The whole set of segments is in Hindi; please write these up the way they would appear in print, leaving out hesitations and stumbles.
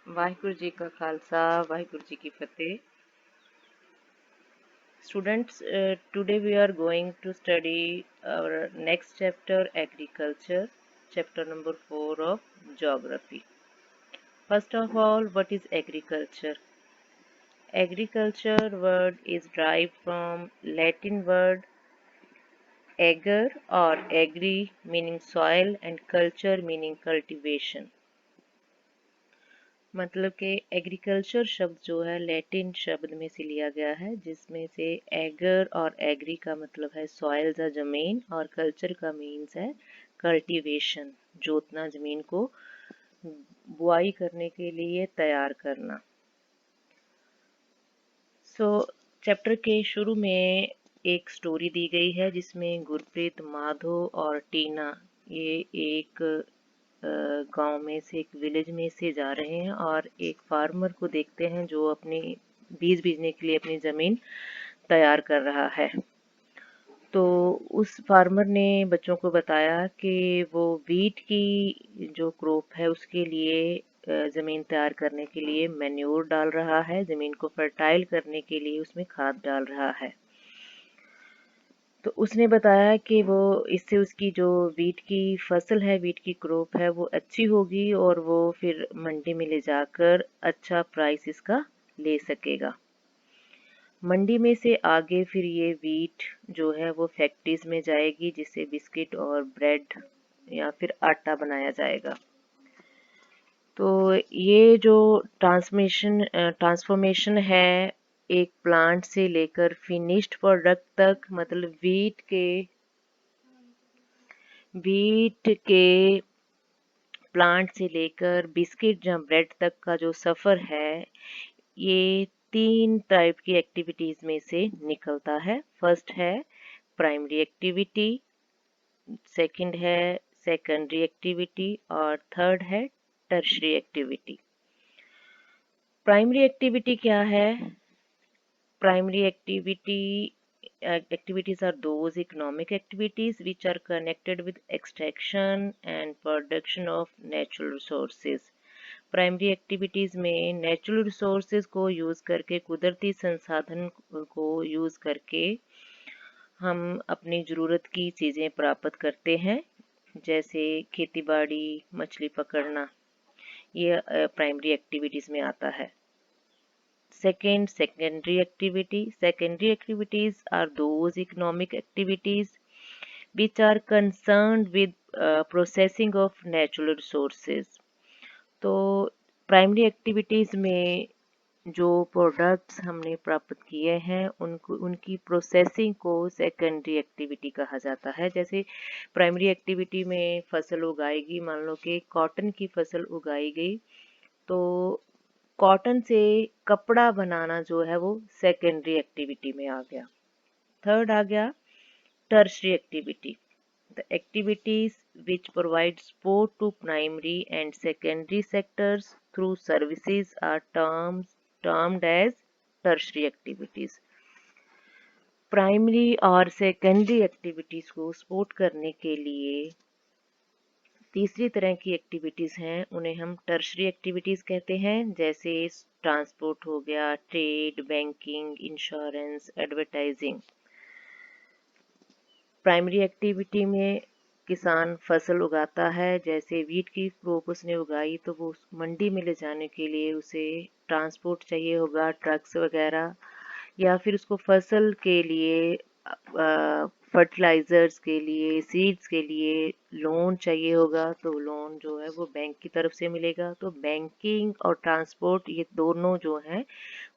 वाहिगुरु जी का खालसा वाहिगुरु जी की फतेह। Students, today we are going to study our next chapter, agriculture, chapter number 4 of geography. First of all, what is agriculture? Agriculture word is derived from Latin word ager or agri meaning soil and culture meaning cultivation. मतलब कि एग्रीकल्चर शब्द जो है लैटिन शब्द में से लिया गया है, जिसमें से एगर और एग्री का मतलब है सॉइल या जमीन, और कल्चर का मीन्स है कल्टीवेशन, जोतना, जमीन को बुआई करने के लिए तैयार करना। चैप्टर के शुरू में एक स्टोरी दी गई है जिसमें गुरप्रीत, माधो और टीना ये एक गांव में से, एक विलेज में से जा रहे हैं और एक फार्मर को देखते हैं जो अपनी बीज बीजने के लिए अपनी ज़मीन तैयार कर रहा है। तो उस फार्मर ने बच्चों को बताया कि वो वीट की जो क्रॉप है उसके लिए ज़मीन तैयार करने के लिए मैन्योर डाल रहा है, ज़मीन को फर्टाइल करने के लिए उसमें खाद डाल रहा है। तो उसने बताया कि वो इससे उसकी जो वीट की फसल है, वीट की क्रॉप है, वो अच्छी होगी और वो फिर मंडी में ले जाकर अच्छा प्राइस इसका ले सकेगा। मंडी में से आगे फिर ये वीट जो है वो फैक्ट्रीज में जाएगी जिससे बिस्किट और ब्रेड या फिर आटा बनाया जाएगा। तो ये जो ट्रांसफॉर्मेशन है एक प्लांट से लेकर फिनिश्ड प्रोडक्ट तक, मतलब वीट के प्लांट से लेकर बिस्किट या ब्रेड तक का जो सफ़र है, ये 3 टाइप की एक्टिविटीज़ में से निकलता है। फर्स्ट है प्राइमरी एक्टिविटी, सेकंड है सेकेंडरी एक्टिविटी और थर्ड है टर्शरी एक्टिविटी। प्राइमरी एक्टिविटी क्या है? Primary activities are those economic activities which are connected with extraction and production of natural resources. Primary activities में नेचुरल रिसोर्सेज को यूज़ करके, कुदरती संसाधन को यूज़ करके हम अपनी ज़रूरत की चीज़ें प्राप्त करते हैं, जैसे खेती बाड़ी, मछली पकड़ना, ये प्राइमरी एक्टिविटीज़ में आता है। Second, secondary activity. Secondary activities are those economic activities which are concerned with processing of natural resources. तो प्राइमरी एक्टिविटीज़ में जो प्रोडक्ट्स हमने प्राप्त किए हैं उनकी प्रोसेसिंग को सेकेंडरी एक्टिविटी कहा जाता है। जैसे प्राइमरी एक्टिविटी में फसल उगाएगी, मान लो कि कॉटन की फसल उगाई गई, तो कॉटन से कपड़ा बनाना जो है वो सेकेंडरी एक्टिविटी में आ गया। थर्ड आ गया tertiary activity. The activities which provide support to primary and secondary sectors through services are termed as tertiary activities. Primary और सेकेंडरी एक्टिविटीज को सपोर्ट करने के लिए तीसरी तरह की एक्टिविटीज़ हैं, उन्हें हम टर्शरी एक्टिविटीज़ कहते हैं, जैसे ट्रांसपोर्ट हो गया, trade, banking, insurance, advertising. Primary activity में किसान फसल उगाता है, जैसे वीट की क्रॉप उसने उगाई तो वो मंडी में ले जाने के लिए उसे ट्रांसपोर्ट चाहिए होगा, ट्रक्स वगैरह, या फिर उसको फसल के लिए, फर्टिलाइजर्स के लिए, सीड्स के लिए लोन चाहिए होगा, तो लोन जो है वो बैंक की तरफ से मिलेगा। तो बैंकिंग और ट्रांसपोर्ट ये दोनों जो हैं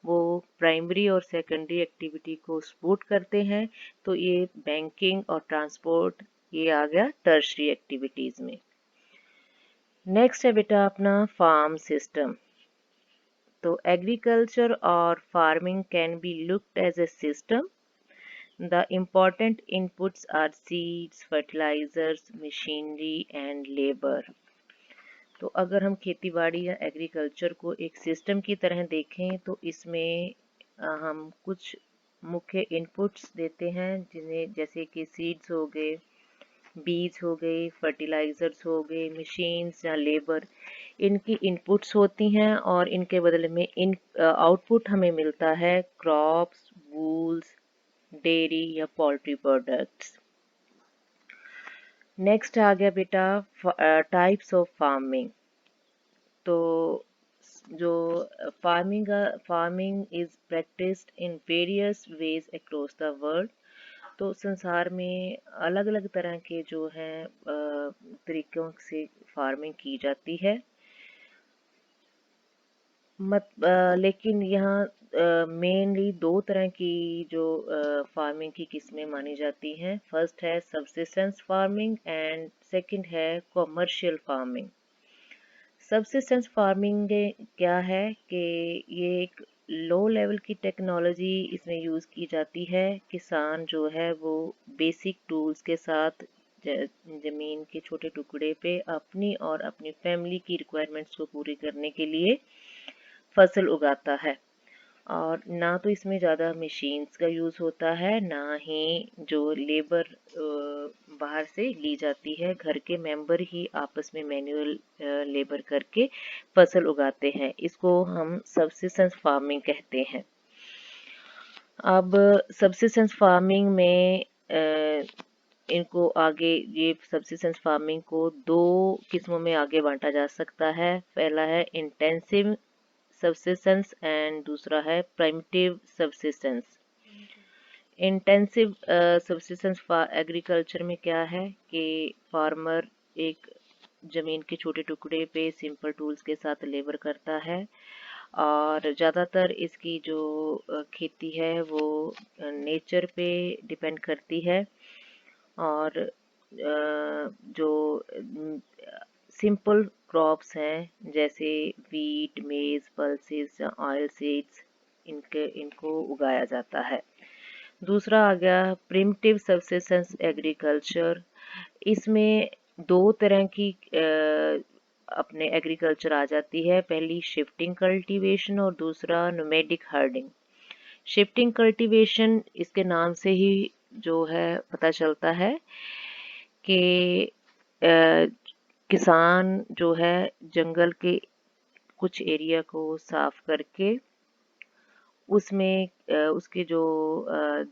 वो प्राइमरी और सेकेंडरी एक्टिविटी को सपोर्ट करते हैं। तो ये बैंकिंग और ट्रांसपोर्ट ये आ गया टर्शरी एक्टिविटीज़ में। नेक्स्ट है बेटा अपना फार्म सिस्टम। तो एग्रीकल्चर और farming can be looked as a system. The important inputs are seeds, fertilizers, machinery and labor. तो अगर हम खेती बाड़ी या एग्रीकल्चर को एक सिस्टम की तरह देखें तो इसमें हम कुछ मुख्य इनपुट्स देते हैं, जिन्हें जैसे कि सीड्स हो गए, बीज हो गए, फर्टिलाइजर्स हो गए, मशीन्स या लेबर, इनकी इनपुट्स होती हैं और इनके बदले में इन आउटपुट हमें मिलता है क्रॉप्स, वूल्स, डेयरी या पोल्ट्री प्रोडक्ट्स। नेक्स्ट आ गया बेटा टाइप्स ऑफ फार्मिंग। तो जो farming is practised in various ways across the world. तो संसार में अलग अलग तरह के जो हैं तरीकों से फार्मिंग की जाती है। लेकिन यहाँ मेनली दो तरह की जो फार्मिंग की किस्में मानी जाती हैं। फर्स्ट है सबसिस्टेंस फार्मिंग एंड सेकंड है कमर्शियल फार्मिंग। सबसिस्टेंस फार्मिंग क्या है कि ये एक लो लेवल की टेक्नोलॉजी इसमें यूज़ की जाती है। किसान जो है वो बेसिक टूल्स के साथ ज़मीन के छोटे टुकड़े पे अपनी और अपनी फैमिली की रिक्वायरमेंट्स को पूरी करने के लिए फसल उगाता है। और ना तो इसमें ज़्यादा मशीन्स का यूज़ होता है, ना ही जो लेबर बाहर से ली जाती है। घर के मेंबर ही आपस में मैन्युअल लेबर करके फसल उगाते हैं। इसको हम सबसिस्टेंस फार्मिंग कहते हैं। अब सबसिस्टेंस फार्मिंग में इनको आगे ये सबसिस्टेंस फार्मिंग को दो किस्मों में आगे बांटा जा सकता है। पहला है इंटेंसिव सबसिस्टेंस एंड दूसरा है primitive subsistence. Intensive subsistence agriculture में क्या है कि फार्मर एक ज़मीन के छोटे टुकड़े पे सिंपल टूल्स के साथ लेबर करता है और ज़्यादातर इसकी जो खेती है वो नेचर पे डिपेंड करती है। और जो सिंपल क्रॉप्स हैं जैसे वीट, मेज, पल्सेस या ऑयल सीड्स, इनको उगाया जाता है। दूसरा आ गया प्रिमिटिव सबसिस्टेंस एग्रीकल्चर। इसमें दो तरह की अपने एग्रीकल्चर आ जाती है। पहली शिफ्टिंग कल्टीवेशन और दूसरा नोमैडिक हर्डिंग। शिफ्टिंग कल्टीवेशन इसके नाम से ही जो है पता चलता है कि किसान जो है जंगल के कुछ एरिया को साफ करके उसमें उसके जो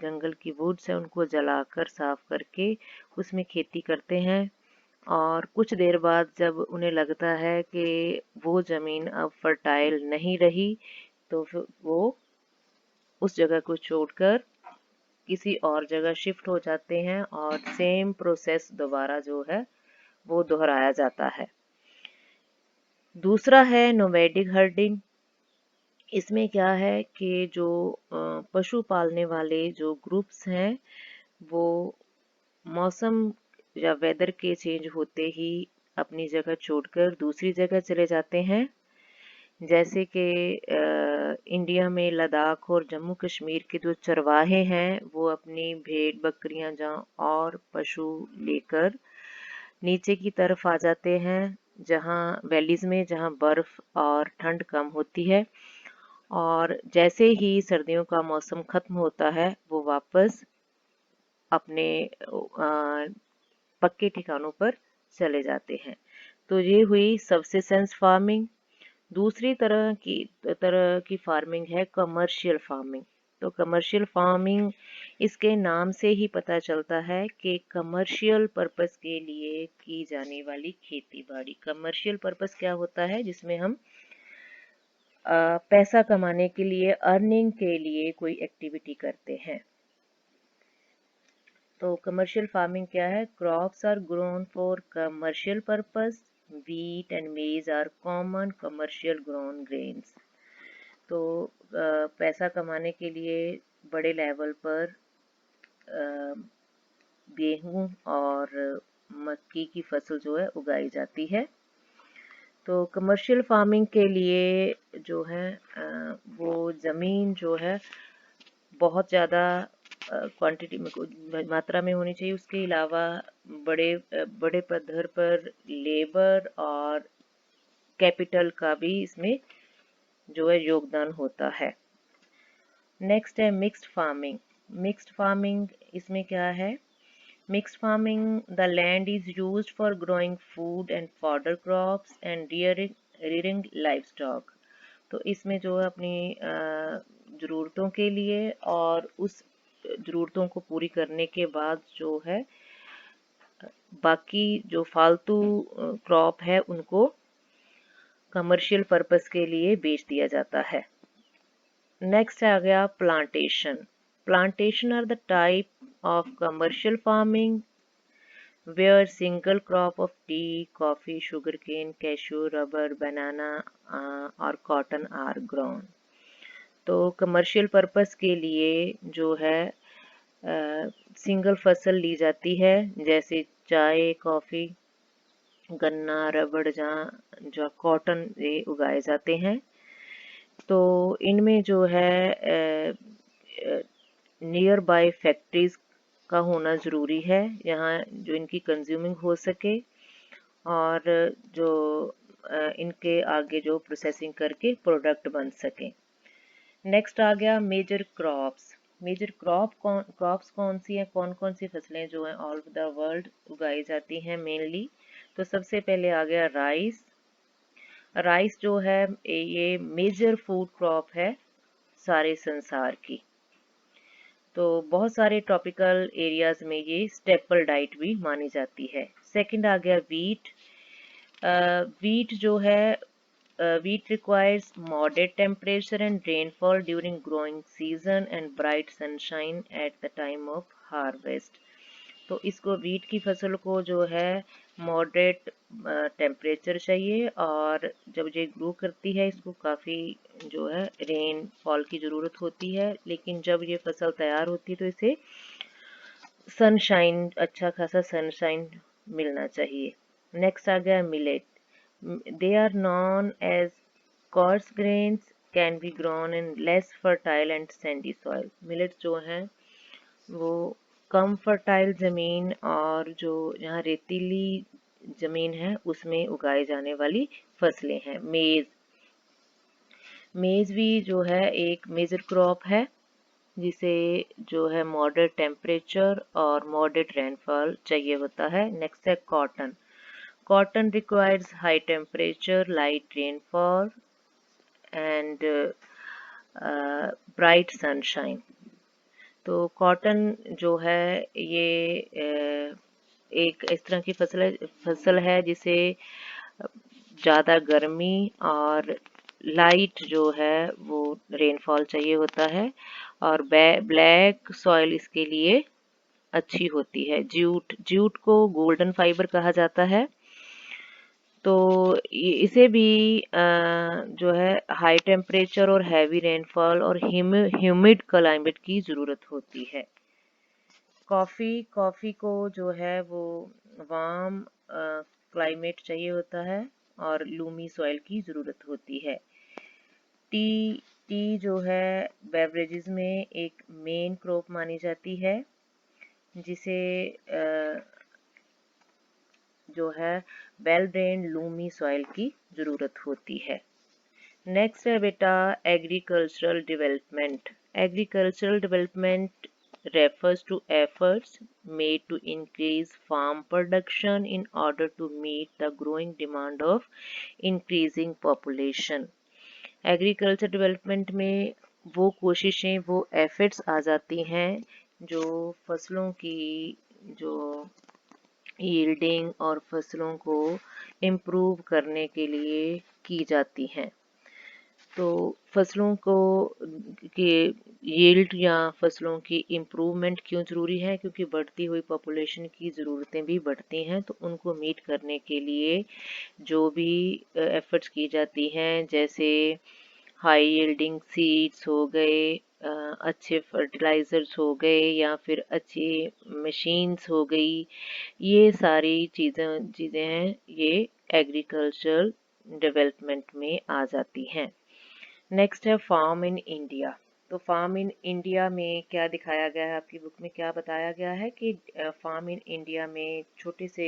जंगल की वुड्स हैं उनको जलाकर साफ करके उसमें खेती करते हैं। और कुछ देर बाद जब उन्हें लगता है कि वो ज़मीन अब फर्टाइल नहीं रही तो फिर वो उस जगह को छोड़कर किसी और जगह शिफ्ट हो जाते हैं और सेम प्रोसेस दोबारा जो है वो दोहराया जाता है। दूसरा है नोमैडिक हर्डिंग। इसमें क्या है कि जो पशु पालने वाले जो ग्रुप्स हैं वो मौसम या वेदर के चेंज होते ही अपनी जगह छोड़कर दूसरी जगह चले जाते हैं। जैसे कि इंडिया में लद्दाख और जम्मू कश्मीर के जो चरवाहे हैं वो अपनी भेड़ बकरियां जहाँ और पशु लेकर नीचे की तरफ आ जाते हैं, जहाँ वैलीज में जहाँ बर्फ और ठंड कम होती है। और जैसे ही सर्दियों का मौसम खत्म होता है वो वापस अपने पक्के ठिकानों पर चले जाते हैं। तो ये हुई सबसिस्टेंस फार्मिंग। दूसरी तरह की फार्मिंग है कमर्शियल फार्मिंग। तो कमर्शियल फार्मिंग इसके नाम से ही पता चलता है कि कमर्शियल पर्पस के लिए की जाने वाली खेती बाड़ी। कमर्शियल पर्पस क्या होता है? जिसमें हम पैसा कमाने के लिए, अर्निंग के लिए कोई एक्टिविटी करते हैं। तो कमर्शियल फार्मिंग क्या है? Crops are grown for commercial purpose. wheat and maize are common commercial grown grains। तो पैसा कमाने के लिए बड़े लेवल पर गेहूं और मक्की की फसल जो है उगाई जाती है। तो कमर्शियल फार्मिंग के लिए जो है वो ज़मीन जो है बहुत ज़्यादा क्वांटिटी में मात्रा में होनी चाहिए। उसके अलावा बड़े पद्धर पर लेबर और कैपिटल का भी इसमें जो है योगदान होता है। नेक्स्ट है मिक्स्ड फार्मिंग। मिक्स्ड फार्मिंग इसमें क्या है Mixed farming, the land is used for growing food and fodder crops and rearing livestock. तो इसमें जो है अपनी ज़रूरतों के लिए और उस ज़रूरतों को पूरी करने के बाद जो है बाकी जो फालतू क्रॉप है उनको कमर्शियल पर्पस के लिए बेच दिया जाता है। नेक्स्ट आ गया plantation. Plantation are the type of commercial farming where single crop of tea, coffee, sugarcane, cashew, rubber, banana और cotton are grown। तो कमर्शियल पर्पस के लिए जो है सिंगल फसल ली जाती है, जैसे चाय, कॉफ़ी, गन्ना, रबड़, जहाँ जो कॉटन ये उगाए जाते हैं। तो इनमें जो है नियर बाय फैक्ट्रीज का होना ज़रूरी है, यहाँ जो इनकी कंज्यूमिंग हो सके और जो इनके आगे जो प्रोसेसिंग करके प्रोडक्ट बन सके। नेक्स्ट आ गया मेजर क्रॉप्स। मेजर क्रॉप्स कौन सी हैं, कौन कौन सी फसलें जो हैं ऑल ओवर द वर्ल्ड उगाई जाती हैं मेनली। तो सबसे पहले आ गया राइस। राइस जो है ये मेजर फूड क्रॉप है सारे संसार की। तो बहुत सारे ट्रॉपिकल एरियाज में ये स्टेपल डाइट भी मानी जाती है। सेकंड आ गया वीट। वीट जो है wheat requires moderate temperature and rainfall during growing season and bright sunshine at the time of harvest। तो इसको वीट की फसल को जो है मॉडरेट टेम्परेचर चाहिए और जब ये ग्रो करती है इसको काफ़ी जो है रेन फॉल की ज़रूरत होती है, लेकिन जब ये फसल तैयार होती है तो इसे सनशाइन, अच्छा खासा सनशाइन मिलना चाहिए। नेक्स्ट आ गया millet. They are known as coarse grains, can be grown in less fertile and sandy soil। Millet जो हैं वो कम फर्टाइल ज़मीन और जो यहाँ रेतीली ज़मीन है उसमें उगाए जाने वाली फसलें हैं। मेज़ भी जो है एक मेजर क्रॉप है जिसे जो है मॉडरेट टेम्परेचर और मॉडरेट रेनफॉल चाहिए होता है। नेक्स्ट है cotton. Cotton requires high temperature, light rainfall and bright sunshine। तो कॉटन जो है ये एक इस तरह की फसल है जिसे ज़्यादा गर्मी और लाइट जो है वो रेनफॉल चाहिए होता है और ब्लैक सॉइल इसके लिए अच्छी होती है। जूट को गोल्डन फाइबर कहा जाता है। तो इसे भी जो है हाई टेम्परेचर और हैवी रेनफॉल और ह्यूमिड क्लाइमेट की ज़रूरत होती है। कॉफ़ी को जो है वो वार्म क्लाइमेट चाहिए होता है और लूमी सॉइल की ज़रूरत होती है। टी जो है बेवरेजेस में एक मेन क्रॉप मानी जाती है जिसे जो है वेल ड्रेन्ड लूमी सॉइल की ज़रूरत होती है। नेक्स्ट है बेटा agricultural development. Agricultural development refers to efforts made to increase farm production in order to meet the growing demand of increasing population। Agriculture development में वो कोशिशें, वो एफर्ट्स आ जाती हैं जो फसलों की जो यील्डिंग और फसलों को इम्प्रूव करने के लिए की जाती हैं। तो फसलों को के यील्ड या फसलों की इम्प्रूवमेंट क्यों ज़रूरी है, क्योंकि बढ़ती हुई पॉपुलेशन की ज़रूरतें भी बढ़ती हैं, तो उनको मीट करने के लिए जो भी एफर्ट्स की जाती हैं, जैसे हाई यील्डिंग सीड्स हो गए, अच्छे फर्टिलाइज़र्स हो गए या फिर अच्छी मशीन्स हो गई, ये सारी चीज़ें हैं, ये एग्रीकल्चर डेवलपमेंट में आ जाती हैं। नेक्स्ट है फार्म इन इंडिया। तो फार्म इन इंडिया में क्या दिखाया गया है, आपकी बुक में क्या बताया गया है कि फार्म इन इंडिया में छोटे से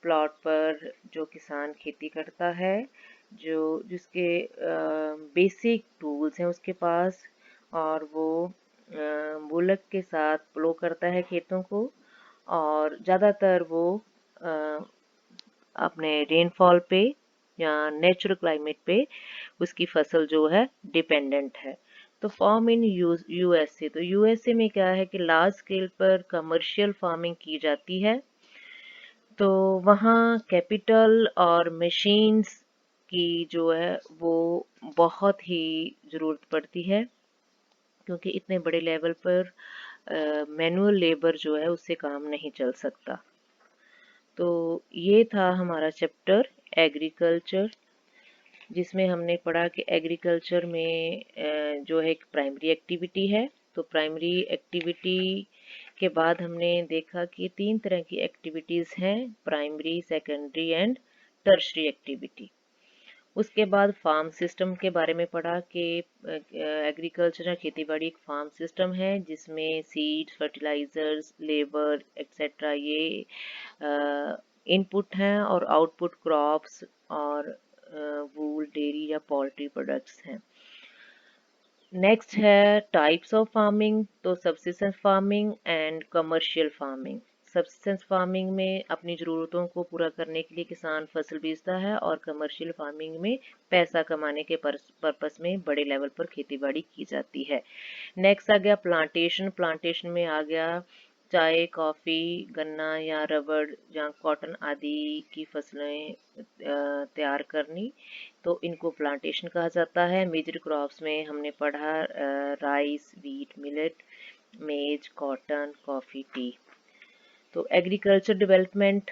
प्लॉट पर जो किसान खेती करता है, जिसके बेसिक टूल्स हैं उसके पास, और वो बुलक के साथ प्लो करता है खेतों को और ज़्यादातर वो अ, अपने रेनफॉल पे या नेचुरल क्लाइमेट पे उसकी फसल जो है डिपेंडेंट है। तो फार्म इन यूएसए, तो यूएसए में क्या है कि लार्ज स्केल पर कमर्शियल फार्मिंग की जाती है। तो वहाँ कैपिटल और मशीन्स की जो है वो बहुत ही ज़रूरत पड़ती है, क्योंकि इतने बड़े लेवल पर मैनुअल लेबर जो है उससे काम नहीं चल सकता। तो ये था हमारा चैप्टर एग्रीकल्चर, जिसमें हमने पढ़ा कि एग्रीकल्चर में जो है एक प्राइमरी एक्टिविटी है। तो प्राइमरी एक्टिविटी के बाद हमने देखा कि 3 तरह की एक्टिविटीज़ हैं, primary, secondary and tertiary activity. उसके बाद फार्म सिस्टम के बारे में पढ़ा कि एग्रीकल्चर या खेतीबाड़ी एक फार्म सिस्टम है जिसमें सीड्स, फर्टिलाइजर्स, लेबर एक्सेट्रा ये इनपुट हैं और आउटपुट क्रॉप्स और वूल, डेयरी या पोल्ट्री प्रोडक्ट्स हैं। नेक्स्ट है टाइप्स ऑफ फार्मिंग, तो subsistence farming and commercial farming. Subsistence farming में अपनी ज़रूरतों को पूरा करने के लिए किसान फसल बेचता है, और कमर्शियल फार्मिंग में पैसा कमाने के पर्पस में बड़े लेवल पर खेतीबाड़ी की जाती है। नेक्स्ट आ गया प्लांटेशन। प्लांटेशन में आ गया चाय, कॉफ़ी, गन्ना या रबड़ या कॉटन आदि की फसलें तैयार करनी, तो इनको प्लांटेशन कहा जाता है। मेजर क्रॉप्स में हमने पढ़ा राइस, व्हीट, मिलेट, मेज, कॉटन, कॉफ़ी, टी। तो एग्रीकल्चर डेवलपमेंट,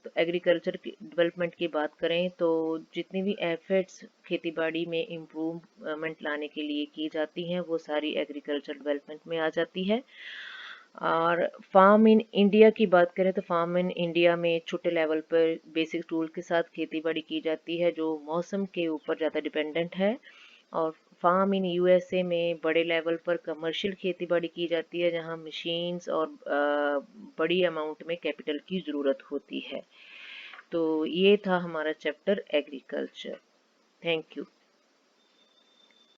तो एग्रीकल्चर की डेवलपमेंट की बात करें तो जितनी भी एफर्ट्स खेतीबाड़ी में इम्प्रूवमेंट लाने के लिए की जाती हैं वो सारी एग्रीकल्चर डेवलपमेंट में आ जाती है। और फार्म इन इंडिया की बात करें तो फार्म इन इंडिया में छोटे लेवल पर बेसिक टूल के साथ खेतीबाड़ी की जाती है जो मौसम के ऊपर ज़्यादा डिपेंडेंट है। और फार्म इन यूएसए में बड़े लेवल पर कमर्शियल खेतीबाड़ी की जाती है जहां मशीन्स और बड़ी अमाउंट में कैपिटल की ज़रूरत होती है। तो ये था हमारा चैप्टर एग्रीकल्चर। Thank you.